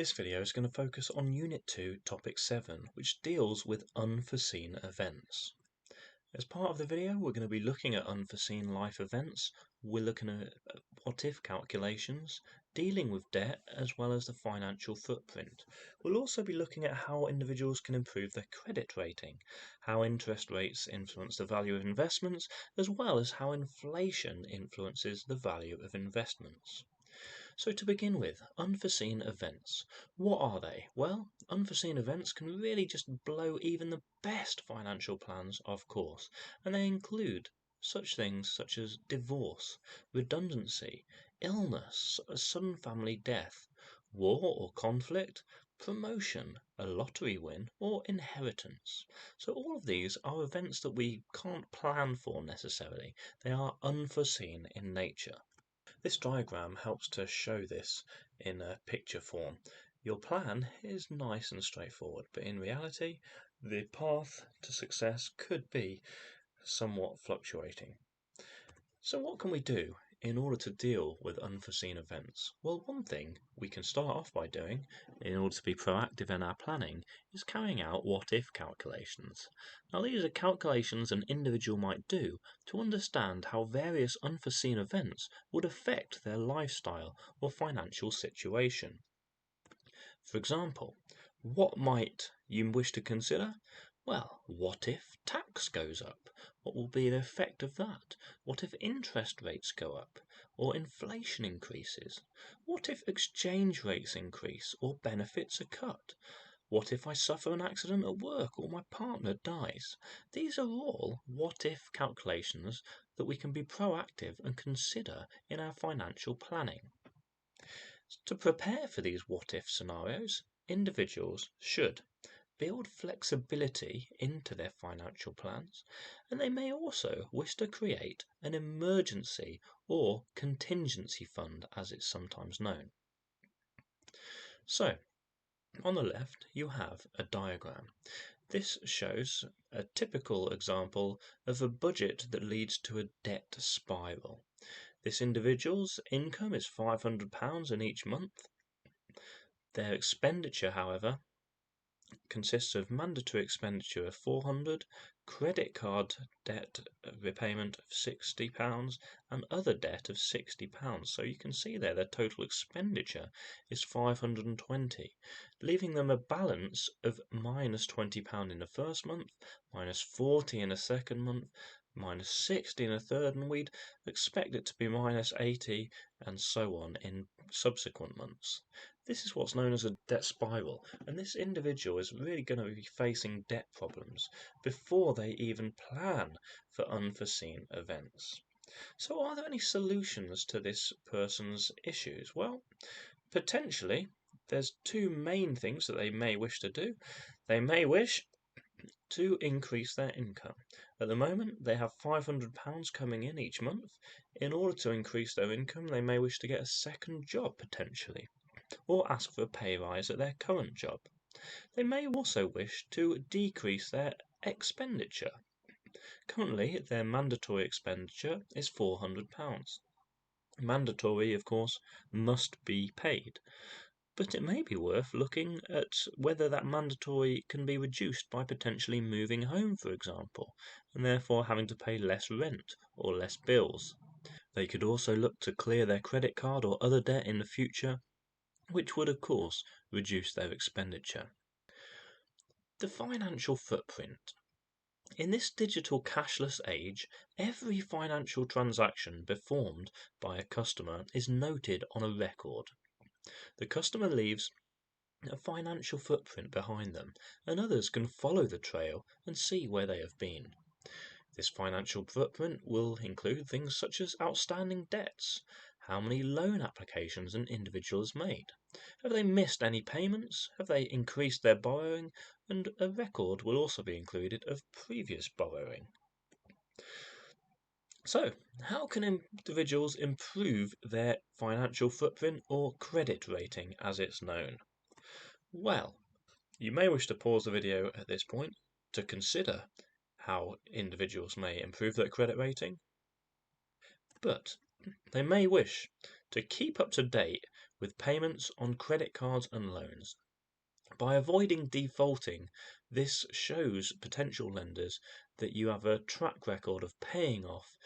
This video is going to focus on Unit 2, Topic 7, which deals with unforeseen events. As part of the video, we're going to be looking at unforeseen life events, we're looking at what-if calculations, dealing with debt, as well as the financial footprint. We'll also be looking at how individuals can improve their credit rating, how interest rates influence the value of investments, as well as how inflation influences the value of investments. So to begin with, unforeseen events. What are they? Well, unforeseen events can really just blow even the best financial plans off course, and they include such things such as divorce, redundancy, illness, a sudden family death, war or conflict, promotion, a lottery win, or inheritance. So all of these are events that we can't plan for necessarily. They are unforeseen in nature. This diagram helps to show this in a picture form. Your plan is nice and straightforward, but in reality, the path to success could be somewhat fluctuating. So what can we do in order to deal with unforeseen events? Well, one thing we can start off by doing in order to be proactive in our planning is carrying out what-if calculations. Now, these are calculations an individual might do to understand how various unforeseen events would affect their lifestyle or financial situation. For example, what might you wish to consider? Well, what if tax goes up? What will be the effect of that? What if interest rates go up or inflation increases? What if exchange rates increase or benefits are cut? What if I suffer an accident at work or my partner dies? These are all what-if calculations that we can be proactive and consider in our financial planning. To prepare for these what-if scenarios, individuals should build flexibility into their financial plans, and they may also wish to create an emergency or contingency fund, as it's sometimes known. So, on the left, you have a diagram. This shows a typical example of a budget that leads to a debt spiral. This individual's income is £500 in each month. Their expenditure, however, consists of mandatory expenditure of £400, credit card debt repayment of £60, and other debt of £60. So you can see there their total expenditure is £520, leaving them a balance of minus £20 in the first month, minus £40 in the second month, minus £60 in a third, and we'd expect it to be minus £80 and so on in subsequent months. This is what's known as a debt spiral, and this individual is really going to be facing debt problems before they even plan for unforeseen events. So are there any solutions to this person's issues? Well, potentially there's two main things that they may wish to do. They may wish to increase their income. At the moment, they have £500 coming in each month. In order to increase their income, they may wish to get a second job potentially, or ask for a pay rise at their current job. They may also wish to decrease their expenditure. Currently, their mandatory expenditure is £400. Mandatory, of course, must be paid. But it may be worth looking at whether that mandatory can be reduced by potentially moving home, for example, and therefore having to pay less rent or less bills. They could also look to clear their credit card or other debt in the future, which would, of course, reduce their expenditure. The financial footprint. In this digital cashless age, every financial transaction performed by a customer is noted on a record. The customer leaves a financial footprint behind them, and others can follow the trail and see where they have been. This financial footprint will include things such as outstanding debts, how many loan applications an individual has made, have they missed any payments, have they increased their borrowing, and a record will also be included of previous borrowing. So, how can individuals improve their financial footprint or credit rating as it's known? Well, you may wish to pause the video at this point to consider how individuals may improve their credit rating, but they may wish to keep up to date with payments on credit cards and loans. By avoiding defaulting, this shows potential lenders that you have a track record of paying off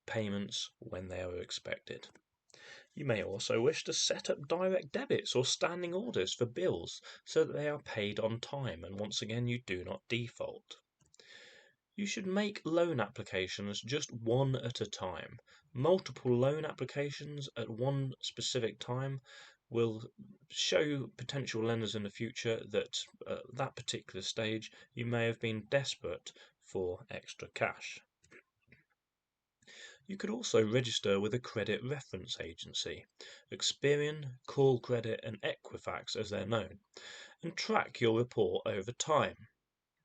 payments when they are expected. You may also wish to set up direct debits or standing orders for bills so that they are paid on time and once again you do not default. You should make loan applications just one at a time. Multiple loan applications at one specific time will show potential lenders in the future that at that particular stage you may have been desperate for extra cash. You could also register with a credit reference agency, Experian, Call Credit and Equifax as they're known, and track your report over time.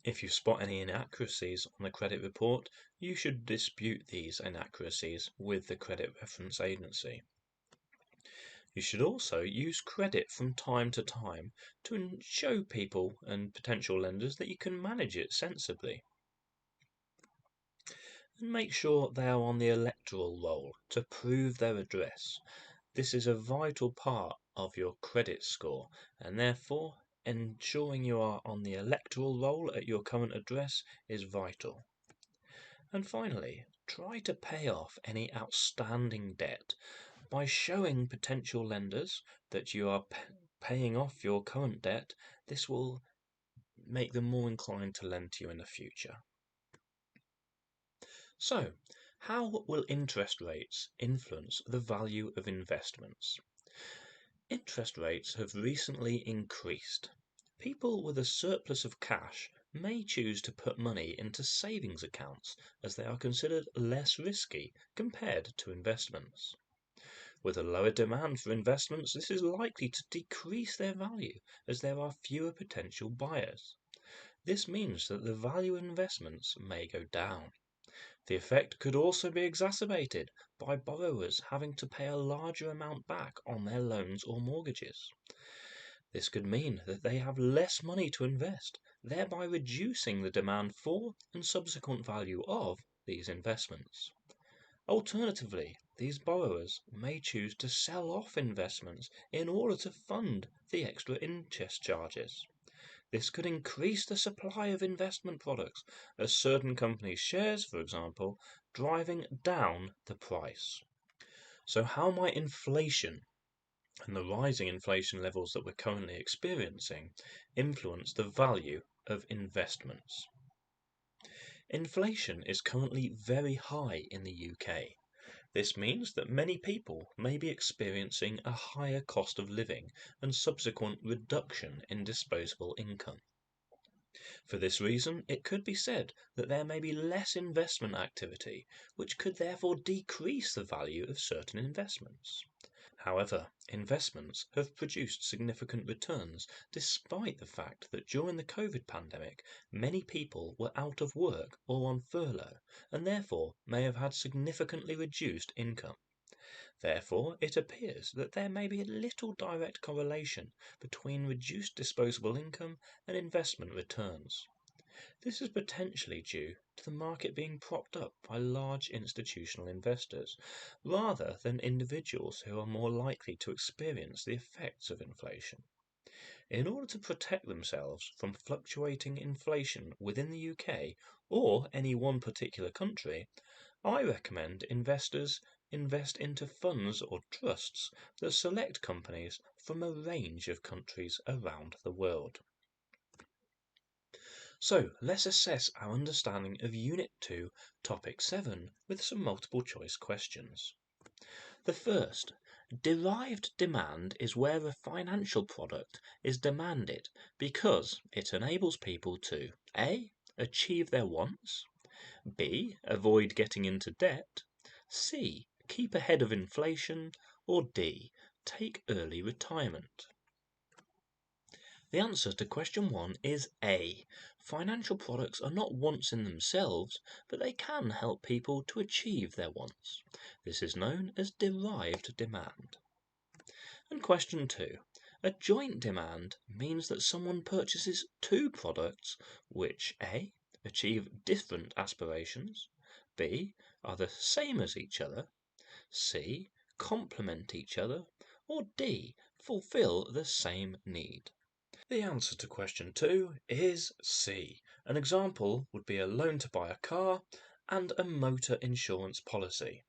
If you spot any inaccuracies on the credit report, you should dispute these inaccuracies with the credit reference agency. You should also use credit from time to time to show people and potential lenders that you can manage it sensibly. And make sure they are on the electoral roll to prove their address. This is a vital part of your credit score, and therefore ensuring you are on the electoral roll at your current address is vital. And finally, try to pay off any outstanding debt by showing potential lenders that you are paying off your current debt. This will make them more inclined to lend to you in the future. So, how will interest rates influence the value of investments? Interest rates have recently increased. People with a surplus of cash may choose to put money into savings accounts as they are considered less risky compared to investments. With a lower demand for investments, this is likely to decrease their value as there are fewer potential buyers. This means that the value of investments may go down. The effect could also be exacerbated by borrowers having to pay a larger amount back on their loans or mortgages. This could mean that they have less money to invest, thereby reducing the demand for and subsequent value of these investments. Alternatively, these borrowers may choose to sell off investments in order to fund the extra interest charges. This could increase the supply of investment products as certain companies' shares, for example, driving down the price. So how might inflation and the rising inflation levels that we're currently experiencing influence the value of investments? Inflation is currently very high in the UK. This means that many people may be experiencing a higher cost of living and subsequent reduction in disposable income. For this reason, it could be said that there may be less investment activity, which could therefore decrease the value of certain investments. However, investments have produced significant returns despite the fact that during the COVID pandemic, many people were out of work or on furlough, and therefore may have had significantly reduced income. Therefore, it appears that there may be a little direct correlation between reduced disposable income and investment returns. This is potentially due to the market being propped up by large institutional investors, rather than individuals who are more likely to experience the effects of inflation. In order to protect themselves from fluctuating inflation within the UK or any one particular country, I recommend investors invest into funds or trusts that select companies from a range of countries around the world. So let's assess our understanding of Unit 2, Topic 7 with some multiple choice questions. The first, derived demand is where a financial product is demanded because it enables people to A. Achieve their wants, B. Avoid getting into debt, C. Keep ahead of inflation, or D. Take early retirement. The answer to question 1 is A. Financial products are not wants in themselves, but they can help people to achieve their wants. This is known as derived demand. And question 2. A joint demand means that someone purchases two products which A. Achieve different aspirations, B. Are the same as each other, C. Complement each other, or D. fulfill the same need? The answer to question 2 is C. An example would be a loan to buy a car and a motor insurance policy.